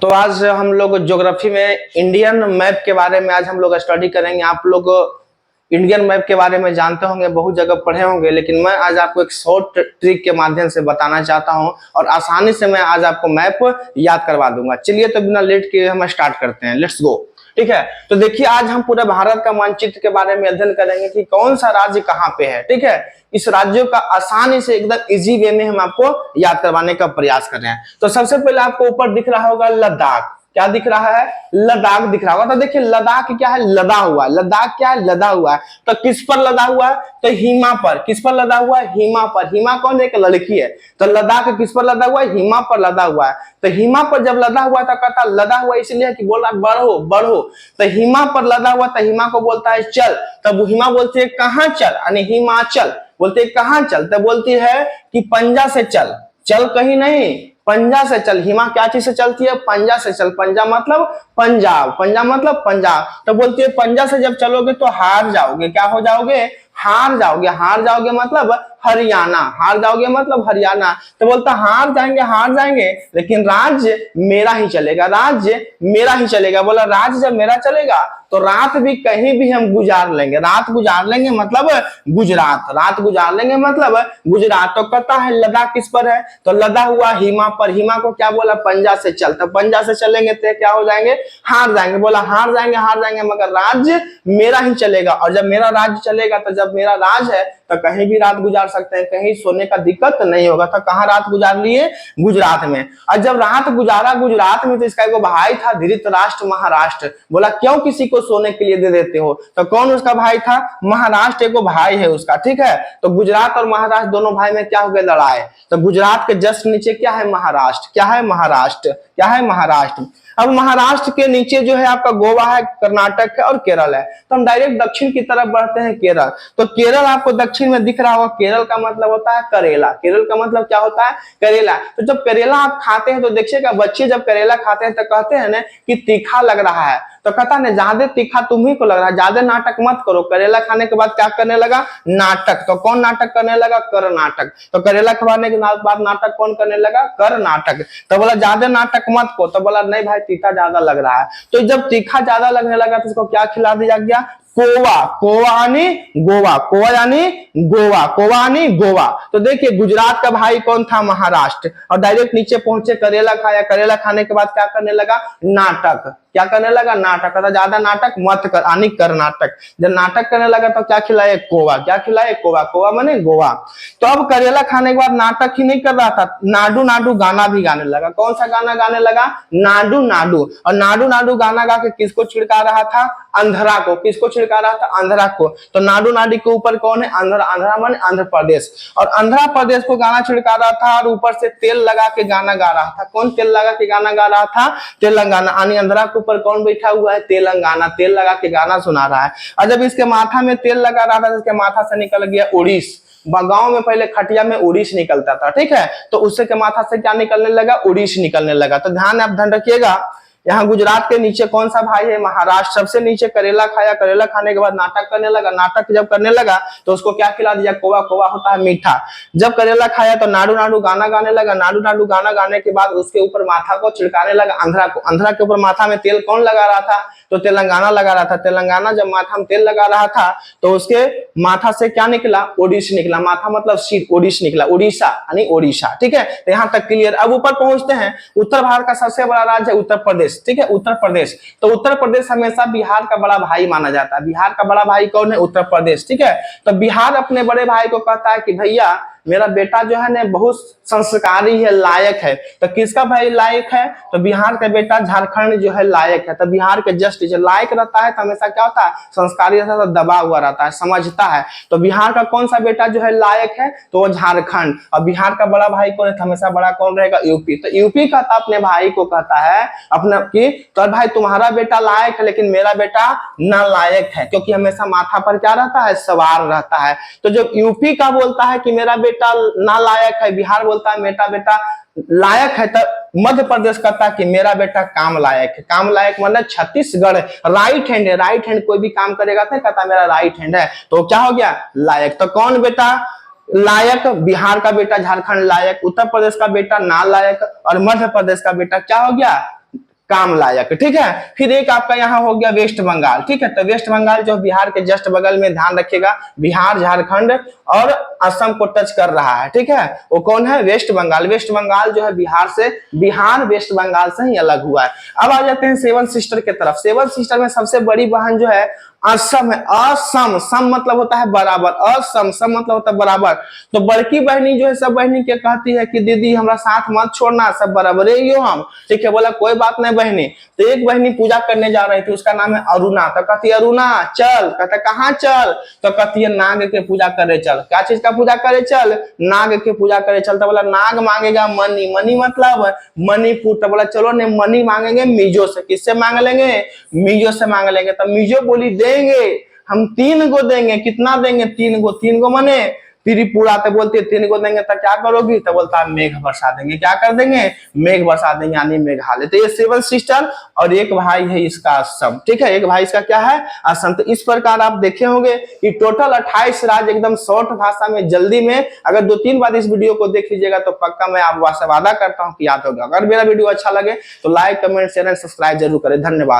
तो आज हम लोग ज्योग्राफी में इंडियन मैप के बारे में आज हम लोग स्टडी करेंगे। आप लोग इंडियन मैप के बारे में जानते होंगे, बहुत जगह पढ़े होंगे, लेकिन मैं आज आपको एक शॉर्ट ट्रिक के माध्यम से बताना चाहता हूं और आसानी से मैं आज आपको मैप याद करवा दूंगा। चलिए तो बिना लेट के हम स्टार्ट करते हैं, लेट्स गो। ठीक है, तो देखिए आज हम पूरे भारत का मानचित्र के बारे में अध्ययन करेंगे कि कौन सा राज्य कहाँ पे है। ठीक है, इस राज्यों का आसानी से एकदम इजी वे में हम आपको याद करवाने का प्रयास कर रहे हैं। तो सबसे पहले आपको ऊपर दिख रहा होगा लद्दाख। क्या दिख रहा है? लद्दाख दिख रहा होगा। तो देखिए लद्दाख क्या है? लदा हुआ है। लद्दाख क्या है? लदा हुआ है। तो किस पर लदा हुआ है? तो हिमा पर। किस पर लदा हुआ है? हिमा पर। हिमा कौन है? एक लड़की है। तो लद्दाख किस पर लदा हुआ है? हिमा पर लदा हुआ है। तो हिमा पर जब लदा हुआ था, कहता लदा हुआ इसलिए कि बोल रहा बढ़ो बढ़ो। तो हिमा पर लदा हुआ, तो हिमा को बोलता है चल। तब हिमा बोलती है कहां चल, यानी हिमाचल। बोलते कहां चल, तो बोलती है कि पंजा से चल। चल कहीं नहीं, पंजा से चल। हिमा क्या चीज से चलती है? पंजा से चल। पंजा मतलब पंजाब, पंजाब मतलब पंजाब। तो बोलती है पंजा से जब चलोगे तो हार जाओगे। क्या हो जाओगे? हार जाओगे। हार जाओगे मतलब हरियाणा। हार जाओगे मतलब हरियाणा। तो बोलता हार जाएंगे लेकिन राज्य मेरा ही चलेगा। राज्य मेरा ही चलेगा। बोला राज्य जब मेरा चलेगा तो रात भी कहीं भी हम गुजार लेंगे। रात गुजार लेंगे मतलब गुजरात। रात गुजार लेंगे मतलब गुजरात। तो कहता है लद्दाख किस पर है? तो लदा हुआ हिमा पर। हिमा को क्या बोला? पंजा से चल। तो पंजा से चलेंगे तो क्या हो जाएंगे? हार जाएंगे। बोला हार जाएंगे मगर राज्य मेरा ही चलेगा। और जब मेरा राज्य चलेगा, तो जब मेरा राज है तो कहीं भी रात गुजार सकते हैं, कहीं सोने का दिक्कत नहीं होगा। तो कहाँ रात गुजार लिए? गुजरात में। और जब रात गुजारा गुजरात में, तो इसका एक भाई था धृतराष्ट्र महाराष्ट्र। बोला क्यों किसी को सोने के लिए दे देते हो? तो कौन उसका भाई था? महाराष्ट्र एक भाई है उसका। ठीक है, तो गुजरात और महाराष्ट्र दोनों भाई में क्या हो गया? लड़ाई। तो गुजरात के जस्ट नीचे क्या है? महाराष्ट्र। क्या है? महाराष्ट्र। क्या है? महाराष्ट्र। अब महाराष्ट्र के नीचे जो है आपका गोवा है, कर्नाटक है और केरल है। तो हम डायरेक्ट दक्षिण की तरफ बढ़ते हैं, केरल। तो केरल आपको दक्षिण में दिख रहा होगा। केरल का मतलब होता है करेला। केरल का मतलब क्या होता है? करेला। तो जब करेला आप खाते हैं तो देखिएगा, बच्चे जब करेला खाते हैं तो कहते हैं ना कि तीखा लग रहा है। तो कहता है ज्यादा तीखा तुम्ही को लग रहा है, ज्यादा नाटक मत करो। करेला खाने के बाद क्या करने लगा? नाटक। तो कौन नाटक करने लगा? कर्नाटक। तो करेला खाने के बाद नाटक कौन करने लगा? कर्नाटक। तो बोला ज्यादा नाटक मत को। तो बोला नहीं भाई तीखा ज्यादा लग रहा है। तो जब तीखा ज्यादा लगने लगा तो इसको क्या खिला दिया गया? कोवा। कोवा यानी गोवा। कोवा यानी गोवा। कोवा यानी गोवा। तो देखिए गुजरात का भाई कौन था? महाराष्ट्र। और डायरेक्ट नीचे पहुंचे, करेला खाया। करेला खाने के बाद क्या करने लगा? नाटक। क्या करने लगा? नाटक। तो ज्यादा नाटक मत कर, यानी कर्नाटक। जब नाटक करने लगा तो क्या खिलाए? कोवा। क्या खिलाए? कोवा। कोवा माने गोवा। तो अब करेला खाने के बाद नाटक ही नहीं कर रहा था, नाडू नाडू गाना भी गाने लगा। कौन सा गाना गाने लगा? नाडू नाडू। और नाडू नाडू गाना गा के किसको छिड़का रहा था? अंधरा को। किसको छिड़का रहा था? अंधरा को। तो नाडू नाडू के ऊपर कौन है? अंधरा। अंधरा माने आंध्र प्रदेश। और आंध्र प्रदेश को गाना छिड़का रहा था और ऊपर से तेल लगा के गाना गा रहा था। कौन तेल लगा के गाना गा रहा था? तेलंगाना। यानी आंध्रा के ऊपर कौन बैठा हुआ है? तेलंगाना। तेल लगा के गाना सुना रहा है। और जब इसके माथा में तेल लगा रहा था, इसके माथा से निकल गया उड़ीस। गांव में पहले खटिया में उड़ीस निकलता था। ठीक है, तो उससे के माथा से क्या निकलने लगा? उड़ीस निकलने लगा। तो ध्यान रखिएगा, यहाँ गुजरात के नीचे कौन सा भाई है? महाराष्ट्र। सबसे नीचे करेला खाया। करेला खाने के बाद नाटक करने लगा। नाटक जब करने लगा तो उसको क्या खिला दिया? कोवा। कोवा होता है मीठा। जब करेला खाया तो नाडू नाडू गाना गाने लगा। नाडू नाडू गाना गाने के बाद उसके ऊपर माथा को छिड़काने लगा आंध्रा को। आंध्रा के ऊपर माथा में तेल कौन लगा रहा था? तो तेलंगाना लगा रहा था। तेलंगाना जब माथा में तेल लगा रहा था तो उसके माथा से क्या निकला? ओडिश निकला। माथा मतलब सिर, ओडिश निकला। उड़ीसा यानी ओडिशा। ठीक है, तो यहाँ तक क्लियर। अब ऊपर पहुंचते हैं। उत्तर भारत का सबसे बड़ा राज्य है उत्तर प्रदेश। ठीक है, उत्तर प्रदेश। तो उत्तर प्रदेश हमेशा बिहार का बड़ा भाई माना जाता है। बिहार का बड़ा भाई कौन है? उत्तर प्रदेश। ठीक है, तो बिहार अपने बड़े भाई को कहता है कि भैया मेरा बेटा जो है ना बहुत संस्कारी है, लायक है। तो किसका भाई लायक है? तो बिहार का बेटा झारखंड जो है लायक है। तो बिहार के जस्ट जो लायक रहता है तो हमेशा क्या होता है? संस्कारी रहता है, तो दबा हुआ रहता है, समझता है। तो बिहार का कौन सा बेटा जो है लायक है? तो वो झारखंड। और बिहार का बड़ा भाई कौन है? हमेशा बड़ा कौन रहेगा? यूपी। तो यूपी कहता अपने भाई को कहता है अपना कि तो भाई तुम्हारा बेटा लायक है लेकिन मेरा बेटा नालायक है, क्योंकि हमेशा माथा पर क्या रहता है? सवार रहता है। तो जब यूपी का बोलता है कि मेरा बेटा नालायक है, बिहार बोलता है मेरा बेटा लायक है, तो मध्य प्रदेश कहता है कि मेरा बेटा काम लायक है। काम लायक मतलब छत्तीसगढ़ राइट हैंड है। राइट हैंड कोई भी काम करेगा तो कहता मेरा राइट हैंड है, तो क्या हो गया? लायक। तो कौन बेटा लायक? बिहार का बेटा झारखंड लायक, उत्तर प्रदेश का बेटा नालायक और मध्य प्रदेश का बेटा क्या हो गया? काम लायक, ठीक है। फिर एक आपका यहाँ हो गया वेस्ट बंगाल, ठीक है। तो वेस्ट बंगाल जो बिहार के जस्ट बगल में, ध्यान रखिएगा, बिहार, झारखंड और असम को टच कर रहा है, ठीक है। वो कौन है? वेस्ट बंगाल। वेस्ट बंगाल जो है बिहार से, बिहार वेस्ट बंगाल से ही अलग हुआ है। अब आ जाते हैं सेवन सिस्टर के तरफ। सेवन सिस्टर में सबसे बड़ी बहन जो है असम है। असम, सम मतलब होता है बराबर, असम, सम मतलब होता है बराबर। तो बड़की बहनी जो है सब बहनी के कहती है कि दीदी हमारा साथ मत छोड़ना, सब बराबर है यो हम, ठीक है। बोला कोई बात नहीं बहनी। तो एक बहनी पूजा करने जा रही थी, उसका नाम है अरुणा। तो कहती है अरुणा चल, कहता कहाँ चल? तो कहती है नाग के पूजा करे चल। क्या चीज का पूजा करे चल? नाग के पूजा करे चल। तो बोला नाग मांगेगा मनी, मनी मतलब मणिपुर। तो बोला चलो ने मनी मांगेंगे मिजो से। किससे मांग लेंगे? मिजो से मांग लेंगे। तो मिजो बोली देंगे, हम 3 गो देंगे। कितना देंगे? 3 गो। 3 गो मने त्रिपुरा। तो बोलती है 3 गो देंगे तो क्या करोगी? तो बोलता है मेघ बरसा देंगे। क्या कर देंगे? मेघ बरसा देंगे, यानी मेघालय। तो ये सेवन सिस्टर और एक भाई है इसका असम, ठीक है। एक भाई इसका क्या है? असम। तो इस प्रकार आप देखे होंगे कि टोटल 28 राज्य एकदम शॉर्ट भाषा में, जल्दी में। अगर 2-3 बार इस वीडियो को देख लीजिएगा तो पक्का मैं आप वादा करता हूं कि याद होगा। अगर मेरा वीडियो अच्छा लगे तो like, comment, share and subscribe जरूर करें। धन्यवाद।